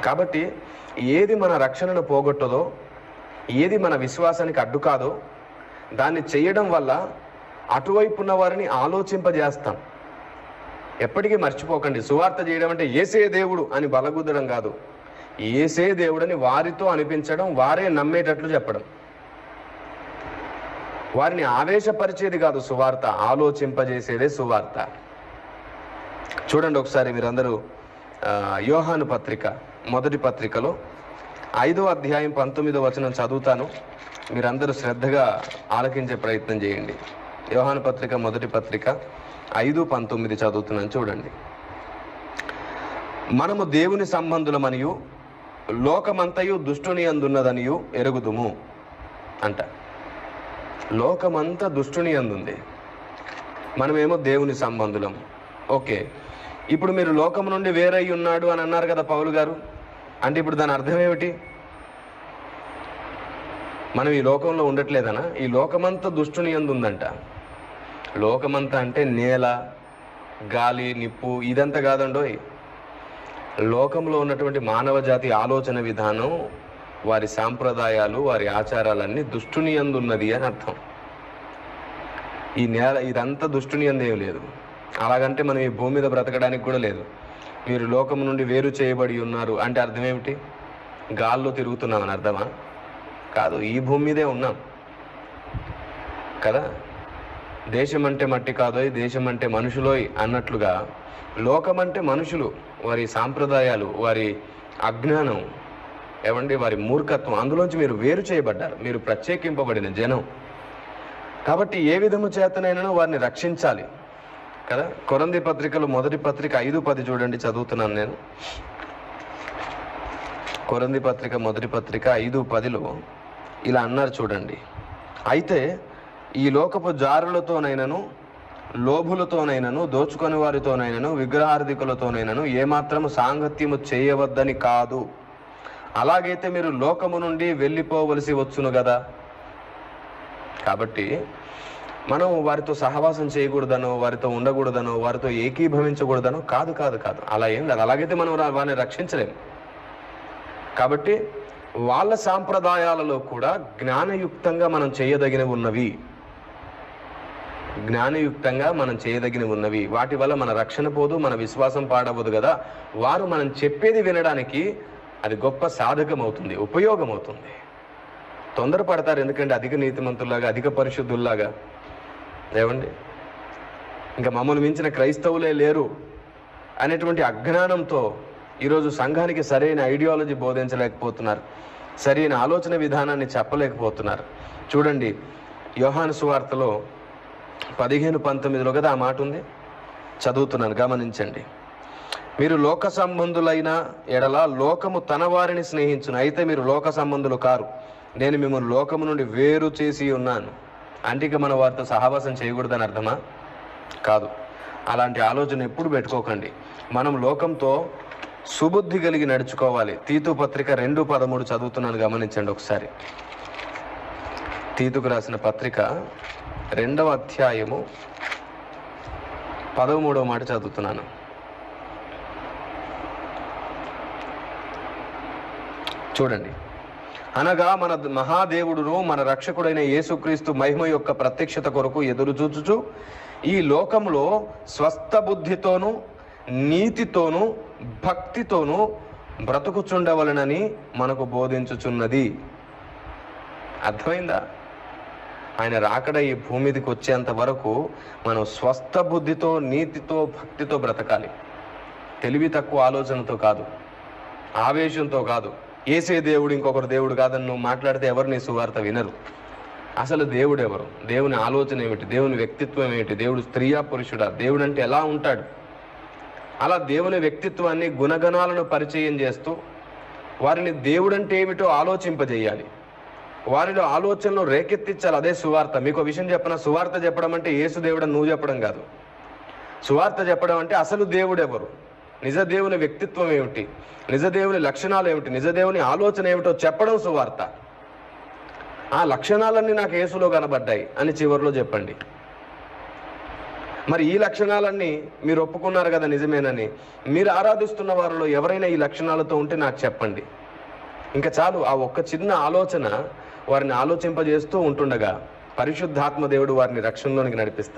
కాబట్టి ఏది మన రక్షణను పోగొట్టదో, ఏది మన విశ్వాసానికి అడ్డు కాదో దాన్ని చేయడం వల్ల అటువైపు ఉన్న వారిని ఆలోచింపజేస్తాం. ఎప్పటికీ మర్చిపోకండి, సువార్త చేయడం అంటే ఏసే దేవుడు అని బలగుద్దడం కాదు, ఏసే దేవుడని వారితో అనిపించడం, వారే నమ్మేటట్లు చెప్పడం. వారిని ఆవేశపరిచేది కాదు సువార్త, ఆలోచింపజేసేదే సువార్త. చూడండి ఒకసారి మీరందరూ యోహాను పత్రిక మొదటి పత్రికలో 5వ అధ్యాయం 19వ వచనం చదువుతాను, మీరందరూ శ్రద్ధగా ఆలకించే ప్రయత్నం చేయండి. యోహాను పత్రిక మొదటి పత్రిక 5:19 చదువుతున్నాను, చూడండి. మనము దేవుని సంబంధులమనియు లోకమంతయు దుష్టుని అందున్నదనియు ఎరుగుదుము అంట. లోకమంతా దుష్టుని అందుంది, మనమేమో దేవుని సంబంధులం. ఓకే, ఇప్పుడు మీరు లోకం నుండి వేరై ఉన్నాడు అని అన్నారు కదా పౌలు గారు, అంటే ఇప్పుడు దాని అర్థం ఏమిటి? మనం ఈ లోకంలో ఉండట్లేదనా? ఈ లోకమంతా దుష్టుని యందు ఉందంట. లోకమంతా అంటే నేల, గాలి, నిప్పు ఇదంతా కాదండోయ్. లోకంలో ఉన్నటువంటి మానవ జాతి ఆలోచన విధానం, వారి సాంప్రదాయాలు, వారి ఆచారాలన్నీ దుష్టుని యందు ఉన్నది అని అర్థం. ఈ నేల ఇదంతా దుష్టుని యందు ఏం లేదు. అలాగంటే మనం ఈ భూమి మీద బ్రతకడానికి కూడా లేదు. మీరు లోకం నుండి వేరు చేయబడి ఉన్నారు అంటే అర్థం ఏమిటి? గాల్లో తిరుగుతున్నామని అర్థమా? కాదు, ఈ భూమి మీదే ఉన్నాం కదా. దేశం అంటే మట్టి కాదోయ్, దేశం అంటే మనుషులోయ్ అన్నట్లుగా లోకం అంటే మనుషులు, వారి సాంప్రదాయాలు, వారి అజ్ఞానం, ఏమండి వారి మూర్ఖత్వం, అందులోంచి మీరు వేరు చేయబడ్డారు, మీరు ప్రత్యేకింపబడిన జనం. కాబట్టి ఏ విధము చేతనైనా వారిని రక్షించాలి కదా. కొరంథీ పత్రికలో మొదటి పత్రిక 5:10 చూడండి, చదువుతున్నాను నేను. కొరంథీ పత్రిక మొదటి పత్రిక 5:10లో ఇలా అన్నారు చూడండి. అయితే ఈ లోకపు జారులతోనైనను, లోభులతోనైనను, దోచుకొని వారితోనైనను, విగ్రహార్థికులతోనైనను ఏమాత్రము సాంగత్యము చేయవద్దని కాదు. అలాగైతే మీరు లోకము నుండి వెళ్ళిపోవలసి వచ్చును కదా. కాబట్టి మనం వారితో సహవాసం చేయకూడదనో, వారితో ఉండకూడదనో, వారితో ఏకీభవించకూడదనో కాదు కాదు కాదు అలా ఏం లేదు. అలాగైతే మనం వారిని రక్షించలేము. కాబట్టి వాళ్ళ సాంప్రదాయాలలో కూడా జ్ఞానయుక్తంగా మనం చేయదగినవి ఉన్నవి, జ్ఞానయుక్తంగా మనం చేయదగినవి ఉన్నవి. వాటి వల్ల మన రక్షణ పోదు, మన విశ్వాసం పాడవదు కదా. వారు మనం చెప్పేది వినడానికి అది గొప్ప సాధకం అవుతుంది, ఉపయోగం అవుతుంది. తొందరపడతారు, ఎందుకంటే అధిక నీతిమంతుల్లాగా, అధిక పరిశుద్ధుల్లాగా, ఏమండి ఇంకా మమ్మల్ని మించిన క్రైస్తవులే లేరు అనేటువంటి అజ్ఞానంతో ఈరోజు సంఘానికి సరైన ఐడియాలజీ బోధించలేకపోతున్నారు, సరైన ఆలోచన విధానాన్ని చెప్పలేకపోతున్నారు. చూడండి యోహాను సువార్తలో 15:19లో కదా ఆ మాట ఉంది, చదువుతున్నాను, గమనించండి. మీరు లోక సంబంధులైన ఎడల లోకము తన వారిని స్నేహించును, అయితే మీరు లోక సంబంధులు కారు, నేను మిమ్మల్ని లోకము నుండి వేరు చేసి ఉన్నాను. అంటే ఇక మనం వారితో సహవాసం చేయకూడదని అర్థమా? కాదు. అలాంటి ఆలోచన ఎప్పుడు పెట్టుకోకండి. మనం లోకంతో సుబుద్ధి కలిగి నడుచుకోవాలి. తీతు పత్రిక 2:13 చదువుతున్నాను, గమనించండి ఒకసారి. తీతుకు రాసిన పత్రిక 2వ అధ్యాయము 13వ మాట చదువుతున్నాను. చూడండి. అనగా మన మహాదేవుడును మన రక్షకుడైన యేసుక్రీస్తు మహిమ యొక్క ప్రత్యక్షత కొరకు ఎదురు చూచుచు ఈ లోకంలో స్వస్థ బుద్ధితోనూ నీతితోనూ భక్తితోనూ బ్రతుకుచుండవలనని మనకు బోధించుచున్నది. అర్థమైందా? ఆయన రాకడ ఈ భూమి మీదకి వచ్చేంత వరకు మనం స్వస్థ బుద్ధితో, నీతితో, భక్తితో బ్రతకాలి. తెలివి తక్కువ ఆలోచనతో కాదు, ఆవేశంతో కాదు. ఏసే దేవుడు ఇంకొకరు దేవుడు కాదని నువ్వు మాట్లాడితే ఎవరు నీ సువార్త వినరు. అసలు దేవుడు ఎవరు, దేవుని ఆలోచన ఏమిటి, దేవుని వ్యక్తిత్వం ఏమిటి, దేవుడు స్త్రీయా పురుషుడా, దేవుడు అంటే ఎలా ఉంటాడు, అలా దేవుని వ్యక్తిత్వాన్ని, గుణగణాలను పరిచయం చేస్తూ వారిని దేవుడంటే ఏమిటో ఆలోచింపజేయాలి, వారిలో ఆలోచనలు రేకెత్తించాలి. అదే సువార్త. మీకు విషయం చెప్పిన, సువార్త చెప్పడం అంటే యేసు దేవుడని నువ్వు చెప్పడం కాదు. సువార్త చెప్పడం అంటే అసలు దేవుడు ఎవరు, నిజ దేవుని వ్యక్తిత్వం ఏమిటి, నిజ దేవుని లక్షణాలు ఏమిటి, నిజ దేవుని ఆలోచన ఏమిటో చెప్పడం సువార్త. ఆ లక్షణాలన్నీ నాకు యేసులో కనబడ్డాయి అని చివరిలో చెప్పండి. మరి ఈ లక్షణాలన్నీ మీరు ఒప్పుకున్నారు కదా నిజమేనని. మీరు ఆరాధిస్తున్న వారిలో ఎవరైనా ఈ లక్షణాలతో ఉంటే నాకు చెప్పండి. ఇంకా చాలు. ఆ ఒక్క చిన్న ఆలోచన వారిని ఆలోచింపజేస్తూ ఉంటుండగా పరిశుద్ధాత్మ దేవుడు వారిని రక్షణలోనికి నడిపిస్తాడు.